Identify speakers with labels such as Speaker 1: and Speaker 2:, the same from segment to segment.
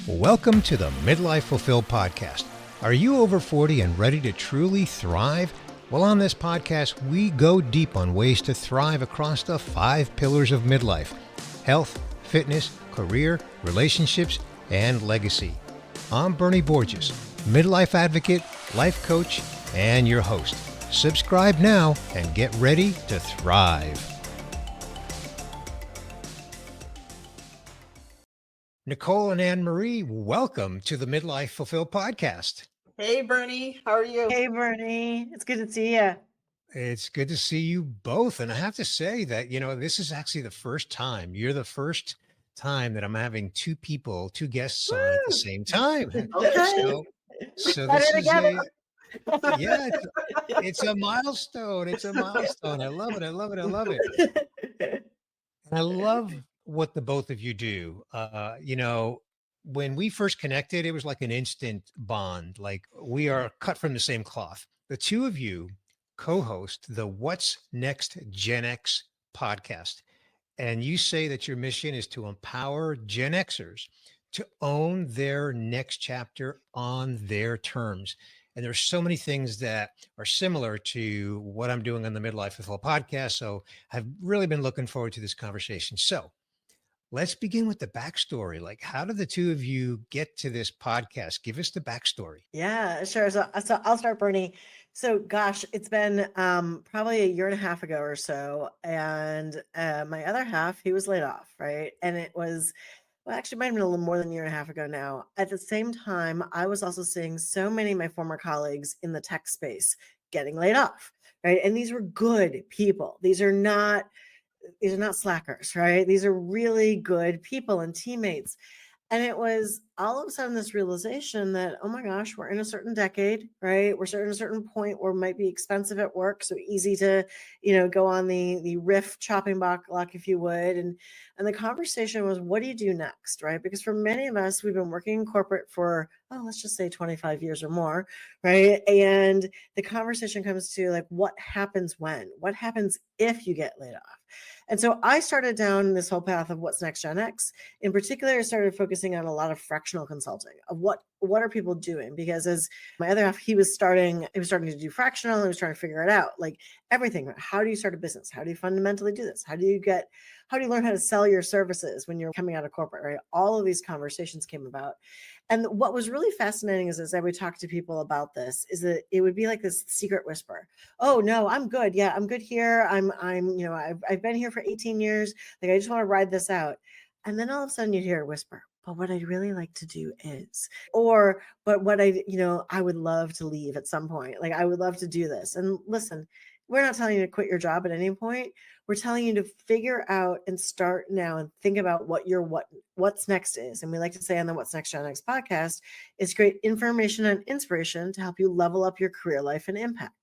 Speaker 1: Welcome to the Midlife Fulfilled podcast. Are you over 40 and ready to truly thrive? Well, on this podcast, we go deep on ways to thrive across the 5 pillars of midlife: health, fitness, career, relationships, and legacy. I'm Bernie Borges, midlife advocate, life coach, and your host. Subscribe now and get ready to thrive. Nicole and Anne-Marie, welcome to the Midlife Fulfilled podcast.
Speaker 2: Hey, Bernie. How are you?
Speaker 3: Hey, Bernie. It's good to see you.
Speaker 1: It's good to see you both. And I have to say that, this is actually the first time. You're the first time that I'm having two guests on at the same time.
Speaker 2: Okay.
Speaker 1: So this is it's a milestone. It's a milestone. I love it. I love it. I love it. And I love what the both of you do. When we first connected, it was like an instant bond. Like we are cut from the same cloth. The two of you co-host the What's Next Gen X podcast. And you say that your mission is to empower Gen Xers to own their next chapter on their terms. And there's so many things that are similar to what I'm doing on the Midlife Fulfilled podcast. So I've really been looking forward to this conversation. So let's begin with the backstory. Like, how did the two of you get to this podcast? Give us the backstory.
Speaker 3: Yeah, sure. So I'll start, Bernie. So gosh, it's been probably a year and a half ago or so. And my other half, he was laid off, right? And it was, well, actually might have been a little more than a year and a half ago now. At the same time, I was also seeing so many of my former colleagues in the tech space getting laid off, right? And these were good people. These are not slackers, right? These are really good people and teammates. And it was all of a sudden this realization that, oh my gosh, we're in a certain decade, right? We're at a certain point where it might be expensive at work. So easy to, go on the riff chopping block, if you would. And the conversation was, what do you do next, right? Because for many of us, we've been working in corporate for, let's just say 25 years or more, right? And the conversation comes to like, what happens when? What happens if you get laid off? And so I started down this whole path of What's Next Gen X. In particular, I started focusing on a lot of fractional consulting of what are people doing? Because as my other half, he was starting to do fractional. He was trying to figure it out, like everything. How do you start a business? How do you fundamentally do this? How do you learn how to sell your services when you're coming out of corporate, right? All of these conversations came about. And what was really fascinating is as I would talk to people about this, is that it would be like this secret whisper. Oh no, I'm good. Yeah, I'm good here. I've been here for 18 years. Like I just want to ride this out. And then all of a sudden you hear a whisper. But what I'd really like to do is, but what I would love to leave at some point. Like I would love to do this. And listen, we're not telling you to quit your job at any point. We're telling you to figure out and start now and think about what your what's next is. And we like to say on the What's Next Gen X podcast, it's great information and inspiration to help you level up your career life and impact.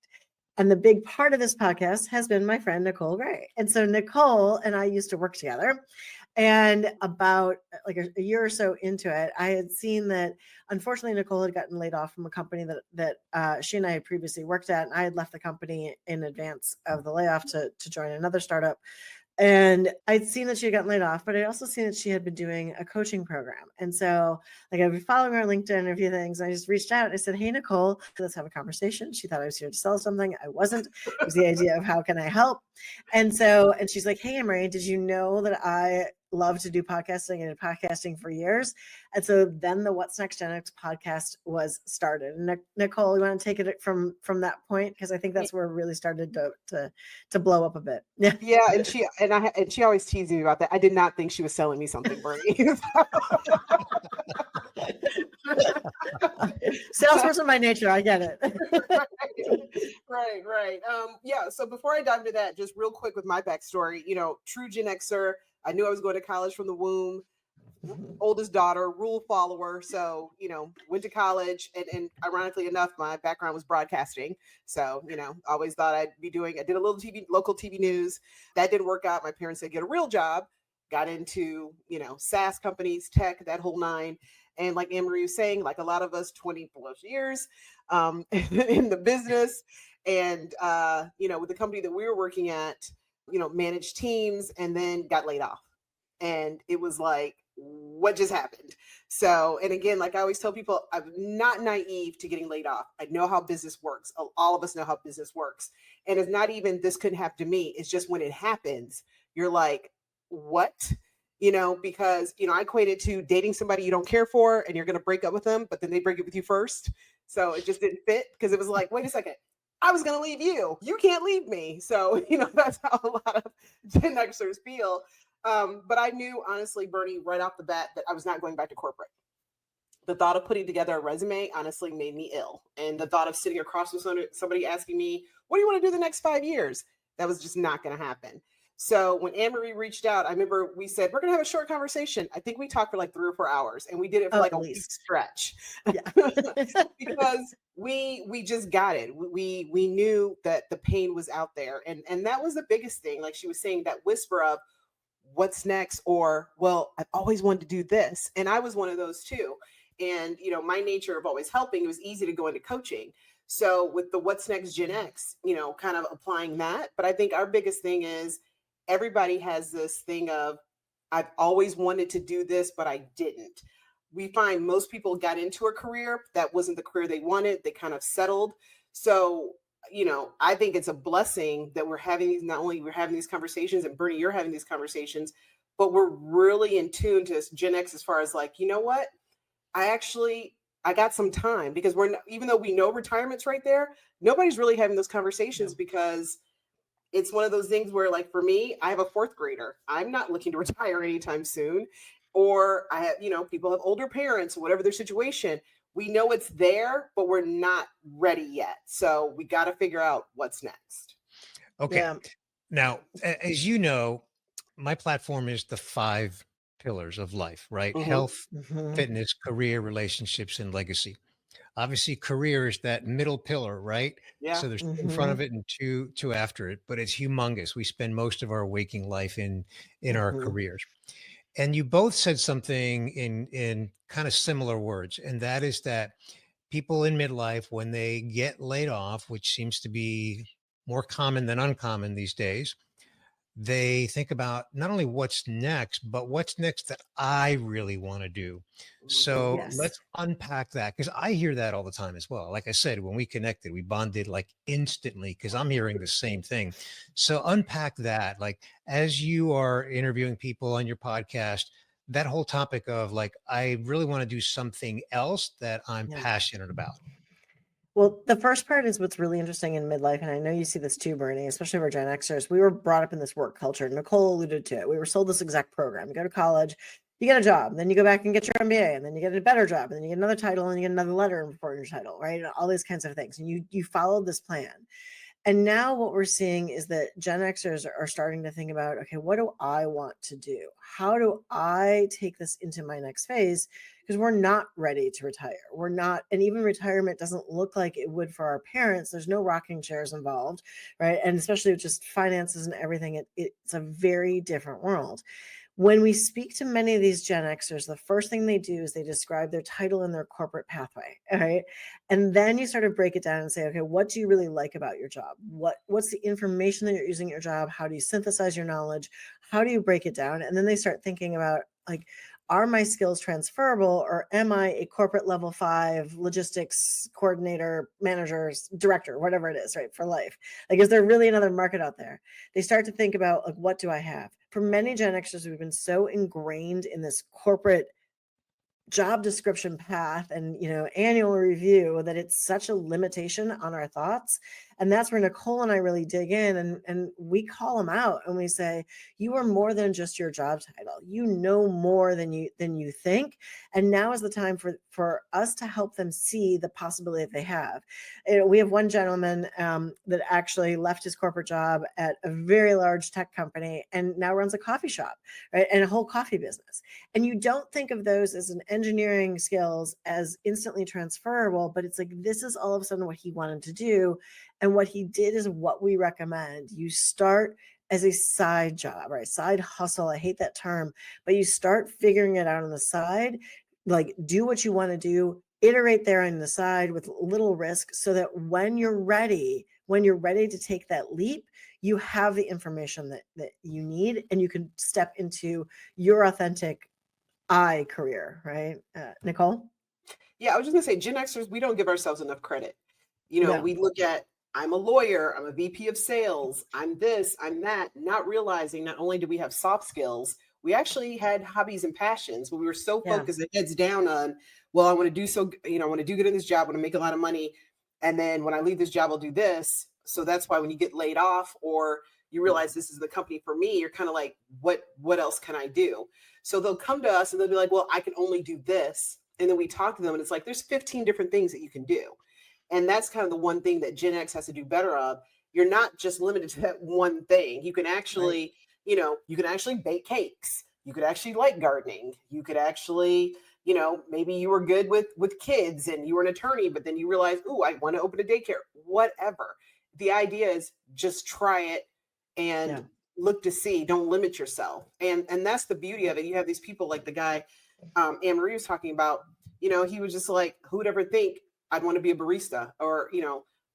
Speaker 3: And the big part of this podcast has been my friend, Nicole Gray. And so Nicole and I used to work together. And about like a year or so into it, I had seen that unfortunately Nicole had gotten laid off from a company that she and I had previously worked at. And I had left the company in advance of the layoff to join another startup. And I'd seen that she had gotten laid off, but I'd also seen that she had been doing a coaching program. And so like I've been following her on LinkedIn and a few things. And I just reached out and I said, hey, Nicole, let's have a conversation. She thought I was here to sell something. I wasn't. It was the idea of how can I help? And she's like, hey, Anne-Marie, did you know that I love to do podcasting and did podcasting for years? And so then the What's Next Gen X podcast was started. And Nicole, you want to take it from that point? Because I think that's where it really started to blow up a bit. Yeah.
Speaker 2: Yeah. And she always teased me about that. I did not think she was selling me something, Bernie.
Speaker 3: Salesperson by nature. I get it.
Speaker 2: Right. Yeah. So before I dive into that, just real quick with my backstory, true Gen Xer. I knew I was going to college from the womb, oldest daughter, rule follower. So, went to college and ironically enough, my background was broadcasting. So, always thought I did a little local TV news. That didn't work out. My parents said, get a real job, got into, SaaS companies, tech, that whole nine. And like Anne-Marie was saying, like a lot of us 20 plus years in the business and, with the company that we were working at, managed teams and then got laid off. And it was like, what just happened? So, and again, like I always tell people, I'm not naive to getting laid off. I know how business works. All of us know how business works. And it's not even this couldn't happen to me. It's just when it happens, you're like, what? Because, I equate it to dating somebody you don't care for and you're going to break up with them, but then they break up with you first. So it just didn't fit because it was like, wait a second, I was going to leave you. You can't leave me. So, that's how a lot of Gen Xers feel. But I knew, honestly, Bernie, right off the bat that I was not going back to corporate. The thought of putting together a resume honestly made me ill. And the thought of sitting across with somebody asking me, what do you want to do the next 5 years? That was just not going to happen. So when Anne-Marie reached out, I remember we said, we're going to have a short conversation. I think we talked for like 3 or 4 hours and we did it for like a week stretch. Yeah. Because we just got it. We knew that the pain was out there. And that was the biggest thing. Like she was saying, that whisper of what's next, or, well, I've always wanted to do this. And I was one of those too. And, my nature of always helping, it was easy to go into coaching. So with the what's next Gen X, kind of applying that. But I think our biggest thing is everybody has this thing of, I've always wanted to do this, but I didn't. We find most people got into a career that wasn't the career they wanted. They kind of settled. So, I think it's a blessing that we're having these, not only we're having these conversations, and Bernie, you're having these conversations, but we're really in tune to Gen X as far as like, you know what? I got some time, because even though we know retirement's right there, nobody's really having those conversations because it's one of those things where, like, for me, I have a 4th grader. I'm not looking to retire anytime soon. Or I have, people have older parents, whatever their situation. We know it's there, but we're not ready yet. So we got to figure out what's next.
Speaker 1: Okay. Yeah. Now, as you know, my platform is the 5 pillars of life, right?
Speaker 2: Mm-hmm.
Speaker 1: Health, fitness, career, relationships, and legacy. Obviously, career is that middle pillar, right?
Speaker 2: Yeah.
Speaker 1: So there's 2 in front of it and two after it, but it's humongous. We spend most of our waking life in our careers. And you both said something in kind of similar words, and that is that people in midlife, when they get laid off, which seems to be more common than uncommon these days, they think about not only what's next, but what's next that I really want to do. So let's unpack that, because I hear that all the time as well. Like I said, when we connected, we bonded like instantly because I'm hearing the same thing. So unpack that, like as you are interviewing people on your podcast, that whole topic of like, I really want to do something else that I'm passionate about.
Speaker 3: Well, the first part is what's really interesting in midlife. And I know you see this too, Bernie, especially for Gen Xers. We were brought up in this work culture. Nicole alluded to it. We were sold this exact program. You go to college, you get a job, then you go back and get your MBA, and then you get a better job, and then you get another title, and you get another letter before your title, right? And all these kinds of things. And you followed this plan. And now what we're seeing is that Gen Xers are starting to think about, okay, what do I want to do? How do I take this into my next phase? Because we're not ready to retire. We're not, and even retirement doesn't look like it would for our parents. There's no rocking chairs involved, right? And especially with just finances and everything, it's a very different world. When we speak to many of these Gen Xers, the first thing they do is they describe their title and their corporate pathway, right? And then you sort of break it down and say, okay, what do you really like about your job? What's the information that you're using at your job? How do you synthesize your knowledge? How do you break it down? And then they start thinking about, like, are my skills transferable, or am I a corporate level 5 logistics coordinator, manager, director, whatever it is, right, for life? Like, is there really another market out there? They start to think about, like, what do I have? For many Gen Xers, we've been so ingrained in this corporate job description path and annual review that it's such a limitation on our thoughts. And that's where Nicole and I really dig in, and we call them out and we say, you are more than just your job title. You know more than you think. And now is the time for us to help them see the possibility that they have. We have one gentleman that actually left his corporate job at a very large tech company and now runs a coffee shop, right? And a whole coffee business. And you don't think of those as an engineering skills as instantly transferable, but it's like, this is all of a sudden what he wanted to do. And what he did is what we recommend. You start as a side job, right? Side hustle. I hate that term, but you start figuring it out on the side, like do what you want to do, iterate there on the side with little risk, so that when you're ready to take that leap, you have the information that you need, and you can step into your authentic I career, right? Nicole?
Speaker 2: Yeah, I was just gonna say, Gen Xers, we don't give ourselves enough credit.
Speaker 3: No.
Speaker 2: We look at, I'm a lawyer, I'm a VP of sales, I'm this, I'm that, not realizing not only do we have soft skills, we actually had hobbies and passions, but we were so
Speaker 3: Yeah.
Speaker 2: focused and heads down on, well, I want to do so, I want to do good in this job, I want to make a lot of money. And then when I leave this job, I'll do this. So that's why when you get laid off or you realize this is the company for me, you're kind of like, what else can I do? So they'll come to us and they'll be like, well, I can only do this. And then we talk to them and it's like, there's 15 different things that you can do. And that's kind of the one thing that Gen X has to do better of. You're not just limited to that one thing. You can actually, you can actually bake cakes. You could actually like gardening. You could actually, maybe you were good with kids and you were an attorney, but then you realize, oh, I want to open a daycare, whatever. The idea is just try it and look to see, don't limit yourself. And that's the beauty of it. You have these people like the guy Anne Marie was talking about, he was just like, who would ever think I'd want to be a barista or,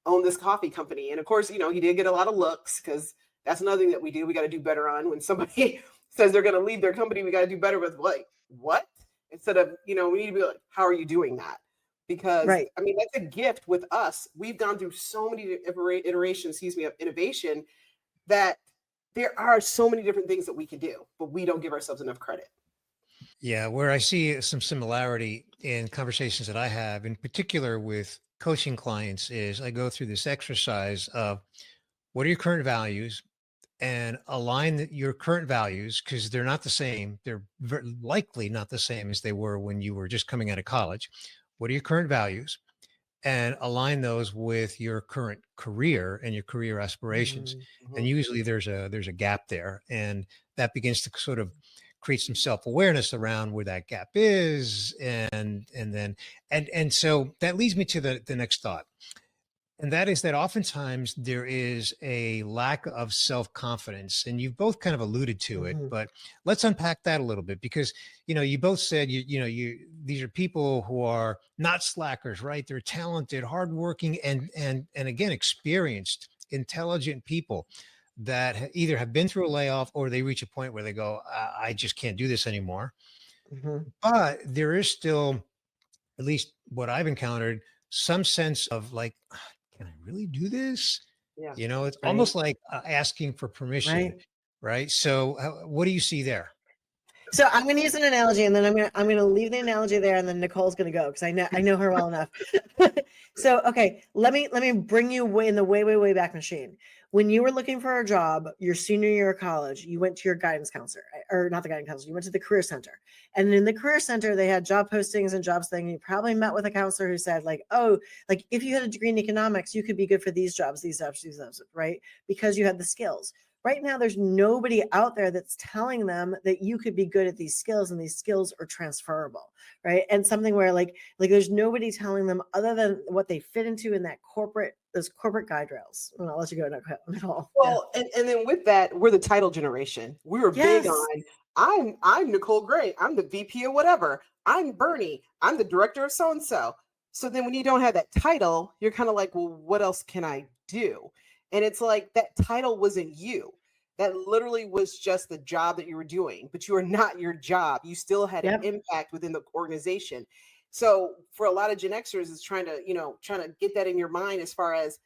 Speaker 2: own this coffee company. And of course, he did get a lot of looks because that's another thing that we do. We got to do better on when somebody says they're going to leave their company. We got to do better with like, what? Instead of, we need to be like, how are you doing that? Because I mean, that's a gift with us. We've gone through so many iterations, of innovation that there are so many different things that we can do, but we don't give ourselves enough credit.
Speaker 1: Yeah, where I see some similarity in conversations that I have, in particular with coaching clients, is I go through this exercise of what are your current values and align your current values because they're not the same. They're likely not the same as they were when you were just coming out of college. What are your current values? And align those with your current career and your career aspirations.
Speaker 2: Mm-hmm.
Speaker 1: And usually there's a gap there, and that begins to sort of create some self-awareness around where that gap is. And so that leads me to the next thought. And that is that oftentimes there is a lack of self-confidence, and you've both kind of alluded to it, but let's unpack that a little bit because you both said these are people who are not slackers, right? They're talented, hardworking, and again experienced, intelligent people that either have been through a layoff or they reach a point where they go, I just can't do this anymore. But there is still, at least what I've encountered, some sense of like, can I really do this?
Speaker 2: Yeah.
Speaker 1: It's almost like asking for permission, right? So what do you see there?
Speaker 3: So I'm going to use an analogy, and then I'm going to leave the analogy there, and then Nicole's going to go because I know her well enough. So okay, let me bring you in the way back machine. When you were looking for a job, your senior year of college, you went to your guidance counselor, or not the guidance counselor. You went to the career center, and in the career center, they had job postings and jobs thing. And you probably met with a counselor who said like, oh, like if you had a degree in economics, you could be good for these jobs, right? Because you had the skills. Right now, there's nobody out there that's telling them that you could be good at these skills and these skills are transferable, right? And something where like there's nobody telling them other than what they fit into in those corporate guide rails. And I'll let you go, Nicole.
Speaker 2: Well, and then with that, we're the title generation. We were big on, I'm Nicole Gray. I'm the VP of whatever. I'm Bernie. I'm the director of so-and-so. So then when you don't have that title, you're kind of like, well, what else can I do? And it's like that title wasn't you. That literally was just the job that you were doing, but you are not your job. You still had an impact within the organization. So for a lot of Gen Xers, it's trying to get that in your mind as far as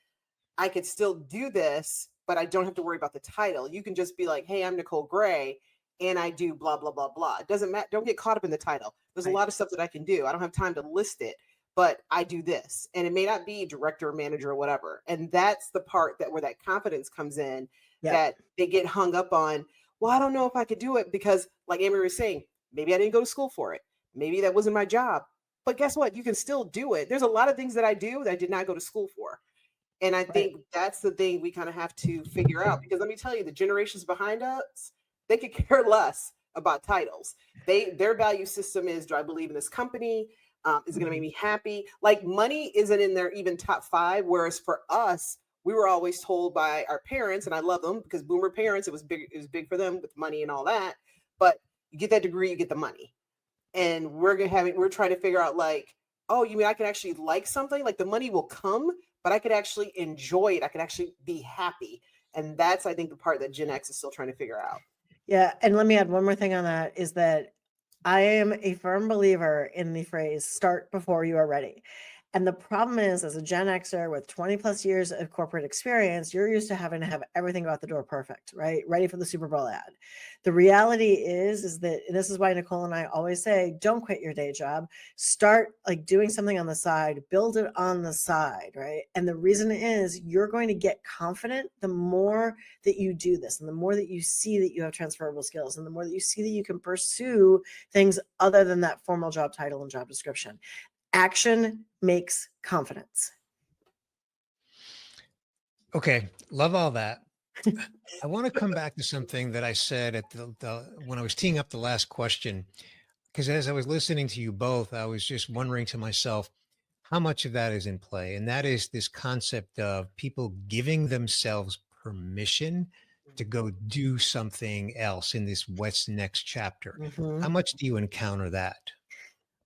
Speaker 2: I could still do this, but I don't have to worry about the title. You can just be like, hey, I'm Nicole Gray and I do blah, blah, blah, blah. It doesn't matter. Don't get caught up in the title. There's a lot of stuff that I can do. I don't have time to list it, but I do this. And it may not be director or manager or whatever. And that's the part where that confidence comes in that they get hung up on. Well, I don't know if I could do it because like Amy was saying, maybe I didn't go to school for it. Maybe that wasn't my job, but guess what? You can still do it. There's a lot of things that I do that I did not go to school for. And I think that's the thing we kind of have to figure out, because let me tell you, the generations behind us, they could care less about titles. Their value system is, do I believe in this company? Is it going to make me happy? Like money isn't in their even top 5. Whereas for us, we were always told by our parents, and I love them because boomer parents, it was big for them with money and all that. But you get that degree, you get the money. And we're trying to figure out like, oh, you mean I can actually like something? Like the money will come, but I could actually enjoy it. I could actually be happy. And that's, I think, the part that Gen X is still trying to figure out.
Speaker 3: Yeah. And let me add one more thing on that is that I am a firm believer in the phrase start before you are ready. And the problem is, as a Gen Xer with 20 plus years of corporate experience, you're used to having to have everything out the door perfect, right? Ready for the Super Bowl ad. The reality is that, and this is why Nicole and I always say, don't quit your day job. Start like doing something on the side, build it on the side, right? And the reason is you're going to get confident the more that you do this, and the more that you see that you have transferable skills, and the more that you see that you can pursue things other than that formal job title and job description. Action makes confidence.
Speaker 1: Okay, love all that. I want to come back to something that I said at when I was teeing up the last question, because as I was listening to you both, I was just wondering to myself how much of that is in play. And that is this concept of people giving themselves permission to go do something else in this what's next chapter. How much do you encounter that?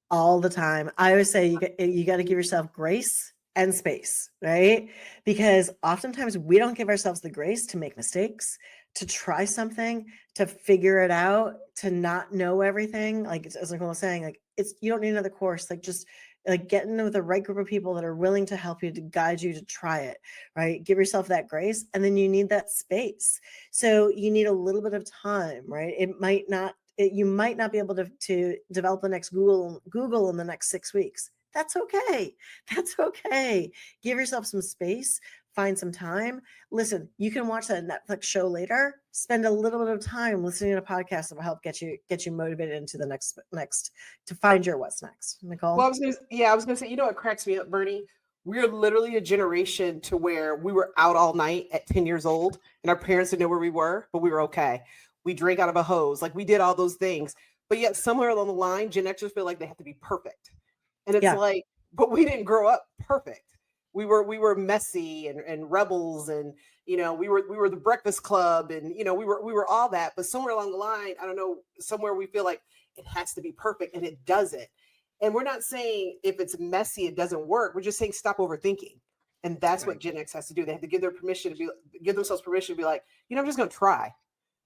Speaker 3: All the time. I always say you got to give yourself grace and space, right? Because oftentimes we don't give ourselves the grace to make mistakes, to try something, to figure it out, to not know everything. Like as Nicole was saying, like you don't need another course. Like just like get in with the right group of people that are willing to help you, to guide you to try it, right? Give yourself that grace, and then you need that space. So you need a little bit of time, right? You might not be able to develop the next Google in the next 6 weeks. That's okay. That's okay. Give yourself some space, find some time. Listen, you can watch that Netflix show later. Spend a little bit of time listening to a podcast that will help get you motivated into the next to find your what's next. Nicole?
Speaker 2: Well, I was gonna say, you know what cracks me up, Bernie? We're literally a generation to where we were out all night at 10 years old and our parents didn't know where we were, but we were okay. We drank out of a hose, like we did all those things. But yet somewhere along the line, Gen Xers feel like they have to be perfect. And it's
Speaker 3: Yeah.
Speaker 2: like, but we didn't grow up perfect. We were messy and rebels, and we were the Breakfast Club, and we were all that. But somewhere along the line, I don't know, somewhere we feel like it has to be perfect, and it doesn't. And we're not saying if it's messy, it doesn't work. We're just saying stop overthinking. And that's what
Speaker 1: Right.
Speaker 2: Gen X has to do. They have to give themselves permission to be like, I'm just going to try.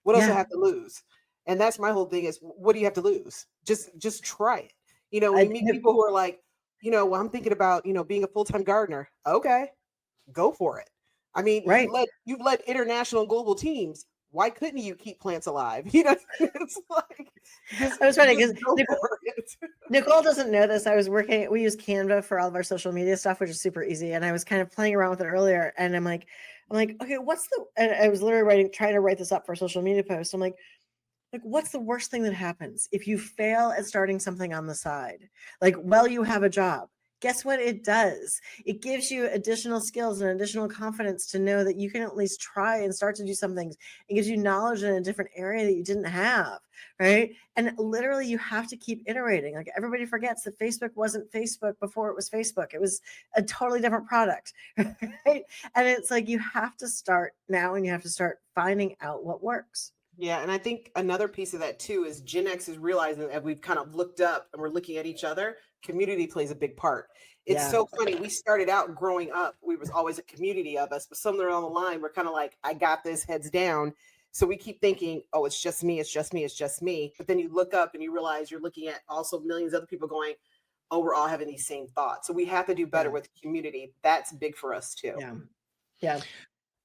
Speaker 2: What else do I
Speaker 3: Yeah.
Speaker 2: have to lose? And that's my whole thing is, what do you have to lose? Just try it. When
Speaker 3: I,
Speaker 2: you meet people who are like, well, I'm thinking about, being a full-time gardener. Okay, go for it. I mean, you've
Speaker 3: right.
Speaker 2: led you've led international and global teams. Why couldn't you keep plants alive? It's like
Speaker 3: I was funny
Speaker 2: just
Speaker 3: because
Speaker 2: go for it.
Speaker 3: Nicole doesn't know this. We use Canva for all of our social media stuff, which is super easy. And I was kind of playing around with it earlier. And I'm like, okay, and I was literally trying to write this up for a social media post. I'm like, what's the worst thing that happens if you fail at starting something on the side? Like, well, you have a job. Guess what it does? It gives you additional skills and additional confidence to know that you can at least try and start to do some things. It gives you knowledge in a different area that you didn't have, right? And literally, you have to keep iterating. Like everybody forgets that Facebook wasn't Facebook before it was Facebook. It was a totally different product, right? And it's like you have to start now, and you have to start finding out what works.
Speaker 2: Yeah, and I think another piece of that too is Gen X is realizing that we've kind of looked up and we're looking at each other. Community plays a big part. It's
Speaker 3: Yeah.
Speaker 2: so funny. We started out growing up, we was always a community of us, but somewhere along the line, we're kind of like, I got this, heads down. So we keep thinking, oh, it's just me, it's just me, it's just me. But then you look up and you realize you're looking at also millions of other people going, oh, we're all having these same thoughts. So we have to do better
Speaker 3: Yeah.
Speaker 2: with community. That's big for us too.
Speaker 3: Yeah. Yeah.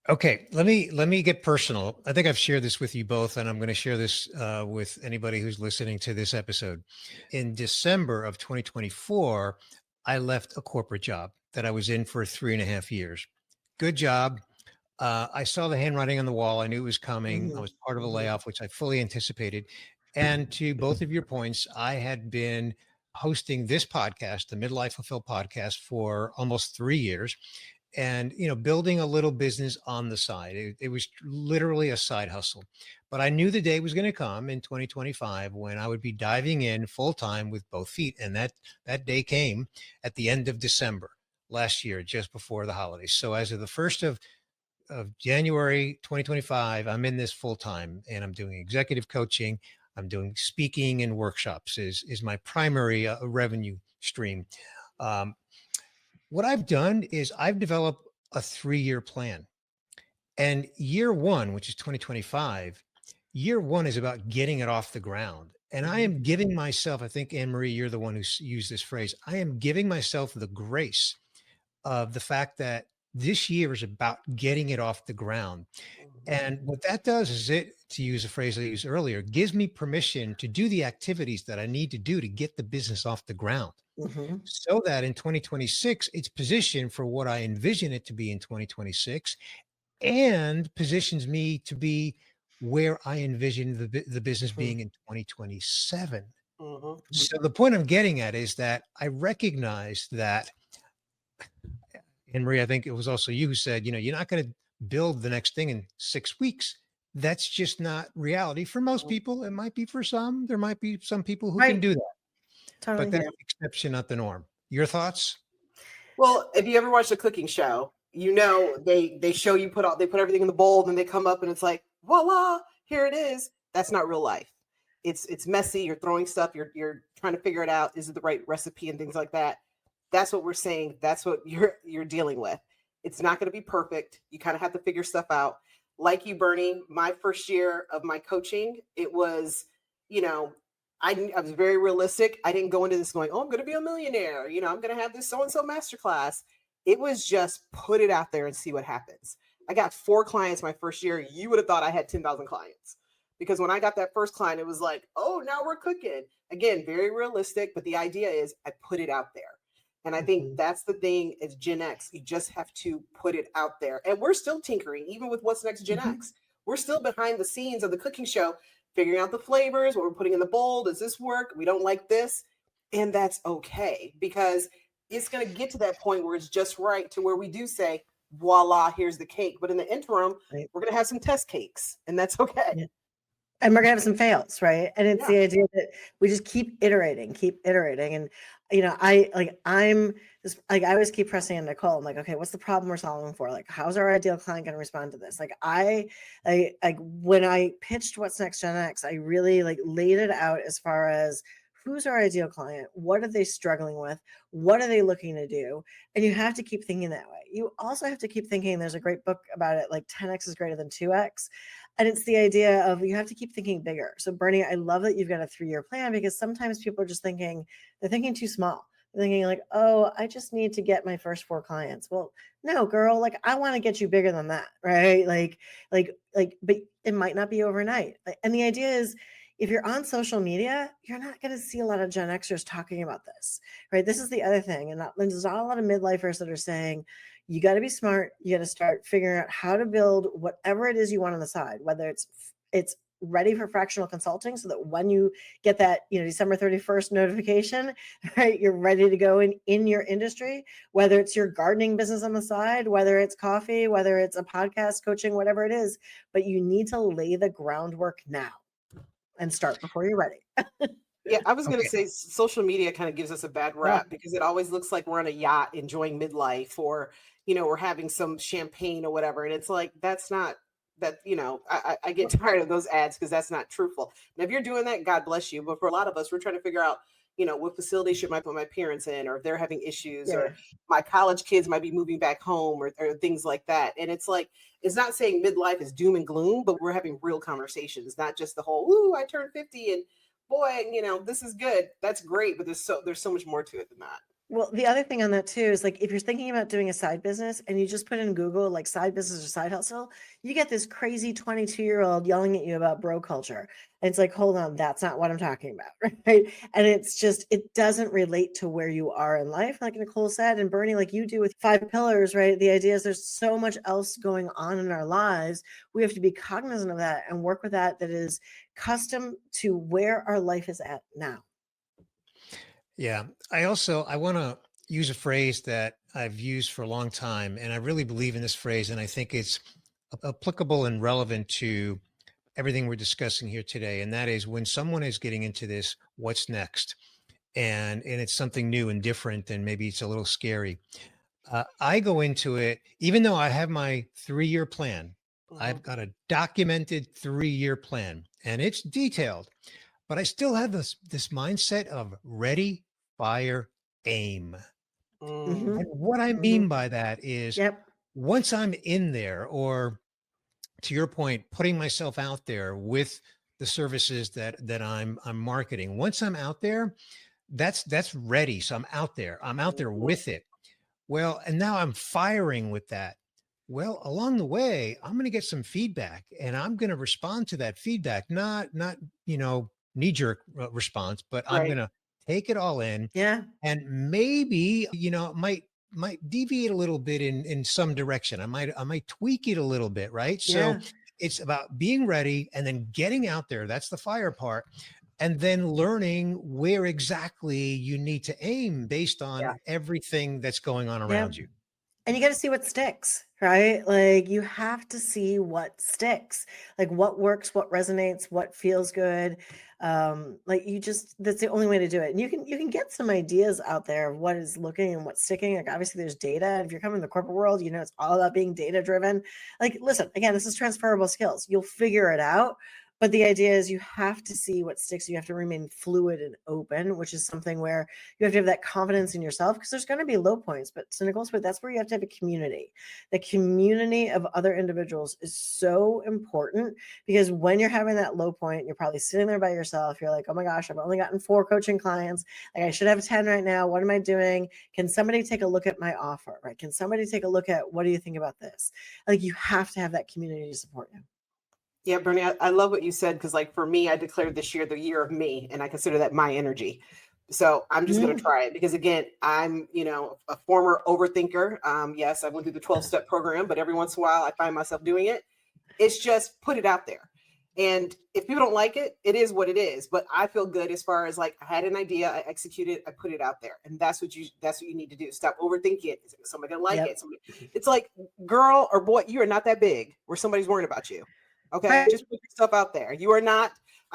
Speaker 1: Okay, let me get personal. I think I've shared this with you both, and I'm going to share this with anybody who's listening to this episode. In December of 2024, I left a corporate job that I was in for 3.5 years. Good job. I saw the handwriting on the wall. I knew it was coming. I was part of a layoff, which I fully anticipated. And to both of your points, I had been hosting this podcast, the Midlife Fulfill podcast, for almost 3 years, and building a little business on the side. It was literally a side hustle, but I knew the day was going to come in 2025 when I would be diving in full time with both feet, and that day came at the end of December last year, just before the holidays. So as of the first of January 2025, I'm in this full time, and I'm doing executive coaching. I'm doing speaking and workshops is my primary revenue stream. Um, what I've done is I've developed a 3-year plan. And year one, which is 2025, year one is about getting it off the ground. And I am giving myself, I think, Anne Marie, you're the one who used this phrase. I am giving myself the grace of the fact that this year is about getting it off the ground. And what that does is it, to use a phrase I used earlier, gives me permission to do the activities that I need to do to get the business off the ground
Speaker 3: Mhm.
Speaker 1: so that in 2026, it's positioned for what I envision it to be in 2026 and positions me to be where I envision the business
Speaker 3: Mhm.
Speaker 1: being in 2027.
Speaker 2: Mhm.
Speaker 1: So the point I'm getting at is that I recognize that, and Marie, I think it was also you who said, you're not going to build the next thing in 6 weeks. That's just not reality for most people. It might be for some. There might be some people who can
Speaker 3: Right.
Speaker 1: do that,
Speaker 3: Totally.
Speaker 1: but that's the exception, not the norm. Your thoughts?
Speaker 2: Well, if you ever watched a cooking show, they show you they put everything in the bowl and they come up and it's like, voila, here it is. That's not real life. It's messy. You're throwing stuff. You're trying to figure it out. Is it the right recipe and things like that? That's what we're saying. That's what you're dealing with. It's not going to be perfect. You kind of have to figure stuff out. Like you, Bernie, my first year of my coaching, it was, you know, I was very realistic. I didn't go into this going, oh, I'm going to be a millionaire. I'm going to have this so-and-so masterclass. It was just put it out there and see what happens. I got 4 clients my first year. You would have thought I had 10,000 clients because when I got that first client, it was like, oh, now we're cooking. Again, very realistic. But the idea is I put it out there. And I think that's the thing as Gen X. You just have to put it out there. And we're still tinkering, even with what's next Gen X. We're still behind the scenes of the cooking show, figuring out the flavors, what we're putting in the bowl. Does this work? We don't like this. And that's okay because it's going to get to that point where it's just right to where we do say, voila, here's the cake. But in the interim,
Speaker 3: Right.
Speaker 2: we're going to have some test cakes and that's okay.
Speaker 3: Yeah. And we're gonna have some fails, right? And it's
Speaker 2: Yeah.
Speaker 3: the idea that we just keep iterating. And I'm just like I always keep pressing on Nicole. I'm like, okay, what's the problem we're solving for? Like, how's our ideal client gonna respond to this? Like like when I pitched What's Next Gen X, I really like laid it out as far as who's our ideal client, what are they struggling with, what are they looking to do? And you have to keep thinking that way. You also have to keep thinking, there's a great book about it, like 10x is greater than 2x. And it's the idea of you have to keep thinking bigger. So Bernie, I love that you've got a 3-year plan because sometimes people are just thinking, they're thinking too small. They're thinking like, oh, I just need to get my first 4 clients. Well, no, girl, like I want to get you bigger than that, right? But it might not be overnight. And the idea is if you're on social media, you're not going to see a lot of Gen Xers talking about this, right? This is the other thing. And there's not a lot of midlifers that are saying, you got to be smart. You got to start figuring out how to build whatever it is you want on the side, whether it's ready for fractional consulting so that when you get that December 31st notification, right, you're ready to go in your industry, whether it's your gardening business on the side, whether it's coffee, whether it's a podcast, coaching, whatever it is. But you need to lay the groundwork now and start before you're ready.
Speaker 2: Yeah, I was going to
Speaker 1: Okay.
Speaker 2: say social media kind of gives us a bad rap because it always looks like we're on a yacht enjoying midlife or, we're having some champagne or whatever. And it's like, that's not that, I get tired of those ads because that's not truthful. Now, if you're doing that, God bless you. But for a lot of us, we're trying to figure out, what facility should I put my parents in or if they're having issues
Speaker 3: Yeah.
Speaker 2: or my college kids might be moving back home or things like that. And it's like, it's not saying midlife is doom and gloom, but we're having real conversations, not just the whole, ooh, I turned 50 and boy, this is good. That's great, but there's so much more to it than that.
Speaker 3: Well, the other thing on that too is like if you're thinking about doing a side business and you just put in Google like side business or side hustle, you get this crazy 22-year-old yelling at you about bro culture. And it's like, hold on, that's not what I'm talking about. Right. And it's just, it doesn't relate to where you are in life. Like Nicole said, and Bernie, like you do with 5 pillars, right? The idea is there's so much else going on in our lives. We have to be cognizant of that and work with that is custom to where our life is at now.
Speaker 1: Yeah. I want to use a phrase that I've used for a long time, and I really believe in this phrase, and I think it's applicable and relevant to everything we're discussing here today. And that is when someone is getting into this, what's next? And it's something new and different, and maybe it's a little scary. I go into it, even though I have my 3-year plan, I've got a documented 3-year plan and it's detailed, but I still have this mindset of ready, fire, aim.
Speaker 3: Mm-hmm.
Speaker 1: And what I
Speaker 3: Mm-hmm.
Speaker 1: mean by that is
Speaker 3: Yep.
Speaker 1: once I'm in there, or to your point, putting myself out there with the services that I'm marketing. Once I'm out there, that's ready. So I'm out there. I'm out there
Speaker 2: Mhm.
Speaker 1: with it. Well, and now I'm firing with that. Well, along the way, I'm going to get some feedback and I'm going to respond to that feedback, not, knee jerk response, but I'm going
Speaker 2: Right.
Speaker 1: to take it all in
Speaker 3: Yeah.
Speaker 1: and maybe, it might deviate a little bit in some direction. I might tweak it a little bit, right? So
Speaker 3: Yeah.
Speaker 1: it's about being ready and then getting out there. That's the fire part. And then learning where exactly you need to aim based on
Speaker 2: Yeah.
Speaker 1: everything that's going on
Speaker 3: Yeah.
Speaker 1: around you.
Speaker 3: And you got to see what sticks, right? Like you have to see what sticks, like what works, what resonates, what feels good. Like you just, that's the only way to do it. And you can get some ideas out there of what is looking and what's sticking. Like obviously there's data. If you're coming in the corporate world, it's all about being data driven. Like, listen, again, this is transferable skills. You'll figure it out. But the idea is you have to see what sticks. You have to remain fluid and open, which is something where you have to have that confidence in yourself because there's going to be low points. But to Nicole's point, that's where you have to have a community. The community of other individuals is so important because when you're having that low point, you're probably sitting there by yourself. You're like, oh my gosh, I've only gotten 4 coaching clients. Like I should have 10 right now. What am I doing? Can somebody take a look at my offer? Right? Can somebody take a look at what do you think about this? Like you have to have that community to support you.
Speaker 2: Yeah, Bernie, I love what you said because, like, for me, I declared this year the year of me, and I consider that my energy. So I'm just going to
Speaker 3: Mhm.
Speaker 2: try it because, again, I'm, a former overthinker. Yes, I went through the 12-step program, but every once in a while I find myself doing it. It's just put it out there. And if people don't like it, it is what it is. But I feel good as far as like I had an idea, I executed, I put it out there. And that's what you need to do. Stop overthinking it. Is somebody gonna like
Speaker 3: Yep.
Speaker 2: it? It's like, girl or boy, you are not that big where somebody's worried about you. Okay.
Speaker 3: Right.
Speaker 2: Just put yourself out there. You are not,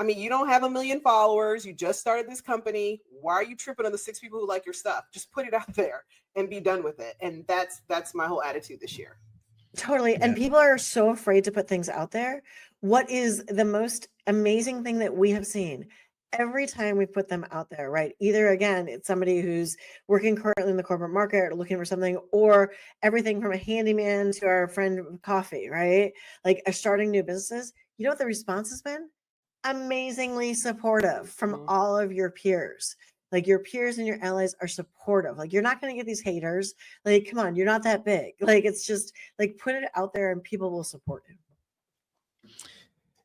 Speaker 2: you don't have 1 million followers. You just started this company. Why are you tripping on the 6 people who like your stuff? Just put it out there and be done with it. And that's my whole attitude this year.
Speaker 3: Totally.
Speaker 1: Yeah.
Speaker 3: And people are so afraid to put things out there. What is the most amazing thing that we have seen every time we put them out there, right? Either again, it's somebody who's working currently in the corporate market or looking for something, or everything from a handyman to our friend with coffee, right? Like starting new businesses. You know what the response has been? Amazingly supportive from
Speaker 2: Mhm.
Speaker 3: all of your peers. Like your peers and your allies are supportive. Like you're not going to get these haters. Like, come on, you're not that big. Like it's just like put it out there and people will support you.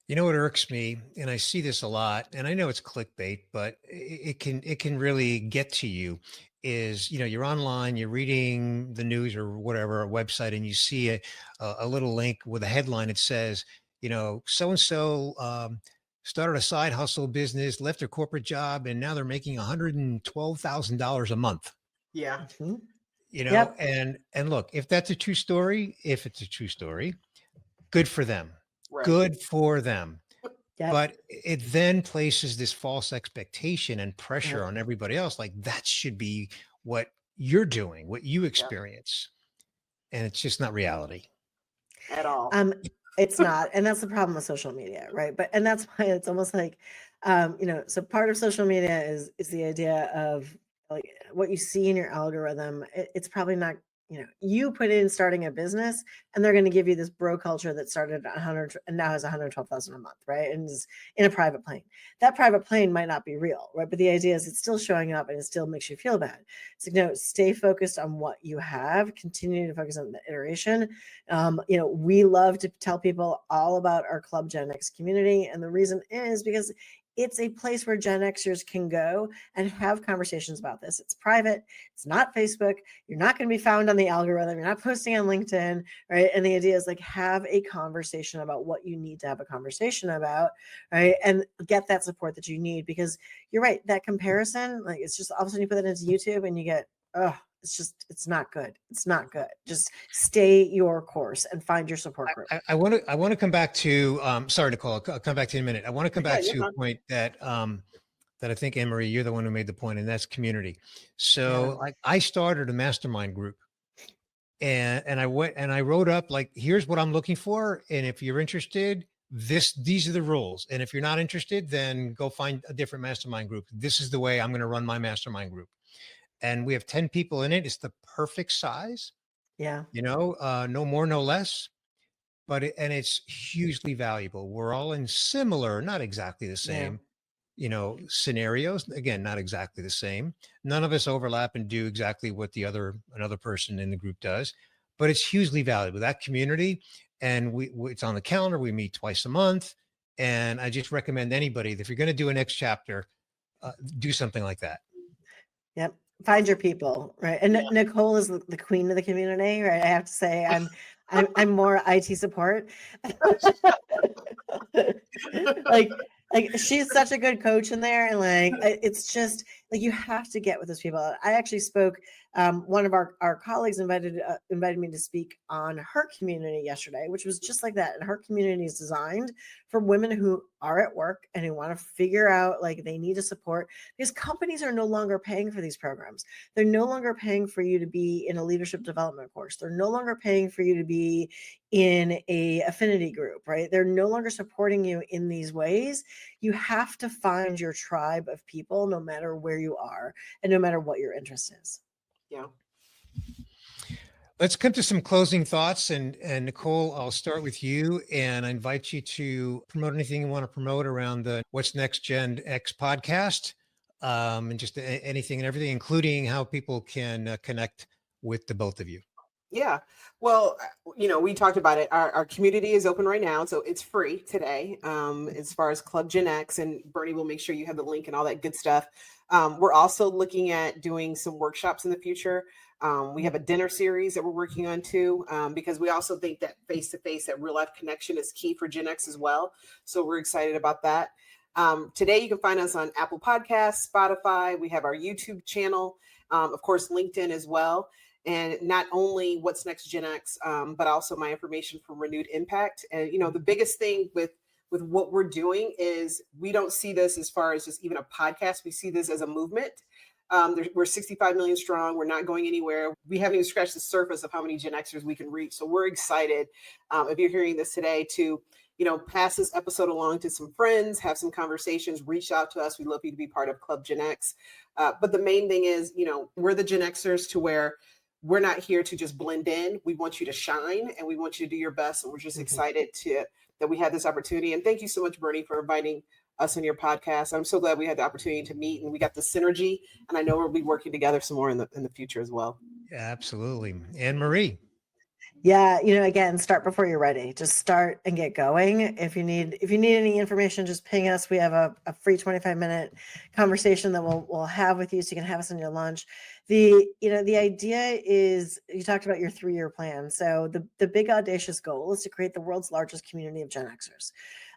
Speaker 1: You know what irks me, and I see this a lot, and I know it's clickbait, but it can really get to you. Is you're online, you're reading the news or whatever, a website, and you see a little link with a headline. It says, so and so started a side hustle business, left their corporate job, and now they're making $112,000 a month.
Speaker 2: Yeah.
Speaker 3: Mhm. Yep.
Speaker 1: And look, if that's a true story, if it's a true story, good for them.
Speaker 2: Right.
Speaker 1: Good for them.
Speaker 3: Yep.
Speaker 1: But it then places this false expectation and pressure
Speaker 3: Yep.
Speaker 1: on everybody else. Like that should be what you're doing, what you
Speaker 2: Yeah.
Speaker 1: experience. And it's just not reality.
Speaker 2: At all.
Speaker 3: Um, it's not, and that's the problem with social media, right? But and that's why it's almost like, so part of social media is the idea of like what you see in your algorithm. It's probably not, you put in starting a business, and they're going to give you this bro culture that started at 100 and now has 112,000 a month, right? And is in a private plane. That private plane might not be real, right? But the idea is it's still showing up and it still makes you feel bad. So no, stay focused on what you have. Continue to focus on the iteration. We love to tell people all about our Club Gen X community. And the reason is because it's a place where Gen Xers can go and have conversations about this. It's private. It's not Facebook. You're not going to be found on the algorithm. You're not posting on LinkedIn, right? And the idea is like have a conversation about what you need to have a conversation about, right? And get that support that you need because you're right. That comparison, like it's just all of a sudden you put that into YouTube and you get, oh, it's not good. It's not good. Just stay your course and find your support group.
Speaker 1: I want to come back to sorry, Nicole, I'll come back to you in a minute. I want to come
Speaker 2: Yeah,
Speaker 1: back
Speaker 2: you're
Speaker 1: to a
Speaker 2: fine.
Speaker 1: point that I think Anne Marie, you're the one who made the point, and that's community.
Speaker 3: Yeah.
Speaker 1: So like I started a mastermind group and I went and I wrote up like, here's what I'm looking for. And if you're interested, these are the rules. And if you're not interested, then go find a different mastermind group. This is the way I'm going to run my mastermind group. And we have 10 people in it. It's the perfect size,
Speaker 3: Yeah.
Speaker 1: no more, no less. but and it's hugely valuable. We're all in similar, not exactly the
Speaker 3: Yeah.
Speaker 1: same, scenarios. Again, not exactly the same. None of us overlap and do exactly what another person in the group does, but it's hugely valuable. That community, and it's on the calendar. We meet twice a month, and I just recommend anybody that if you're going to do a next chapter, do something like that.
Speaker 3: Yep. Find your people, right? And Nicole is the queen of the community, right? I have to say, I'm more IT support. like she's such a good coach in there, and it's just like you have to get with those people. I actually spoke. One of our colleagues invited me to speak on her community yesterday, which was just like that. And her community is designed for women who are at work and who want to figure out like they need a support, because companies are no longer paying for these programs. They're no longer paying for you to be in a leadership development course. They're no longer paying for you to be in a affinity group, right? They're no longer supporting you in these ways. You have to find your tribe of people, no matter where you are and no matter what your interest is.
Speaker 2: Yeah.
Speaker 1: Let's come to some closing thoughts. And Nicole, I'll start with you, and I invite you to promote anything you want to promote around the What's Next Gen X podcast, and just anything and everything, including how people can connect with the both of you.
Speaker 2: Yeah. Well, we talked about it. Our community is open right now, so it's free today. As far as Club Gen X, and Bernie will make sure you have the link and all that good stuff. We're also looking at doing some workshops in the future. We have a dinner series that we're working on too, because we also think that face-to-face, that real life connection is key for Gen X as well. So we're excited about that. Today, you can find us on Apple Podcasts, Spotify. We have our YouTube channel, of course, LinkedIn as well. And not only What's Next Gen X, but also my information from Renewed Impact. And, the biggest thing with what we're doing is we don't see this as far as just even a podcast. We see this as a movement. We're 65 million strong. We're not going anywhere. We haven't even scratched the surface of how many Gen Xers we can reach. So we're excited, if you're hearing this today, to pass this episode along to some friends, have some conversations, reach out to us. We'd love you to be part of Club Gen X. But the main thing is, we're the Gen Xers to where we're not here to just blend in. We want you to shine, and we want you to do your best. And we're just excited that we had this opportunity. And thank you so much, Bernie, for inviting us in your podcast. I'm so glad we had the opportunity to meet, and we got the synergy. And I know we'll be working together some more in the future as well.
Speaker 1: Absolutely. Anne Marie.
Speaker 3: Yeah, again, start before you're ready. Just start and get going. If you need any information, just ping us. We have a free 25-minute conversation that we'll have with you, so you can have us on your lunch. The idea is, you talked about your 3-year plan. So the big audacious goal is to create the world's largest community of Gen Xers.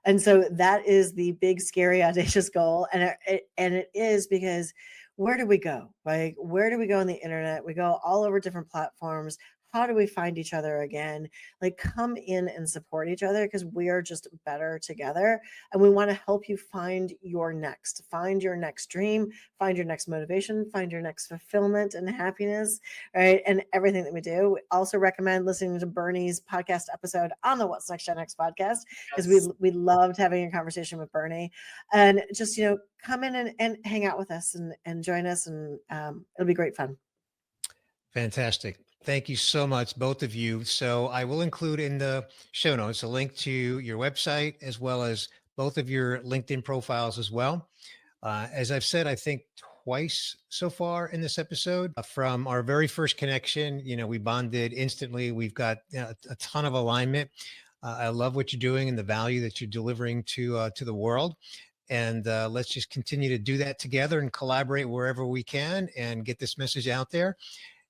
Speaker 3: And so that is the big, scary, audacious goal. And it is because where do we go? Like, where do we go on the internet? We go all over different platforms. How do we find each other again? Like, come in and support each other, because we are just better together. And we want to help you find your next dream, find your next motivation, find your next fulfillment and happiness, right? And everything that we do. We also recommend listening to Bernie's podcast episode on the What's Next Gen X podcast, because we loved having a conversation with Bernie. And just, come in and hang out with us and join us, and it'll be great fun.
Speaker 1: Fantastic. Thank you so much, both of you. So I will include in the show notes a link to your website, as well as both of your LinkedIn profiles as well. As I've said, I think twice so far in this episode, from our very first connection, we bonded instantly. We've got a ton of alignment. I love what you're doing and the value that you're delivering to the world. And let's just continue to do that together and collaborate wherever we can and get this message out there.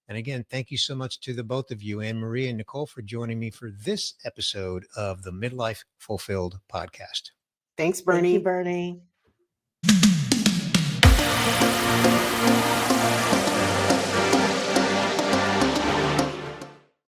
Speaker 1: And again, thank you so much to the both of you, Anne Marie and Nicole, for joining me for this episode of the Midlife Fulfilled podcast.
Speaker 2: Thanks, Bernie.
Speaker 3: Thank you, Bernie.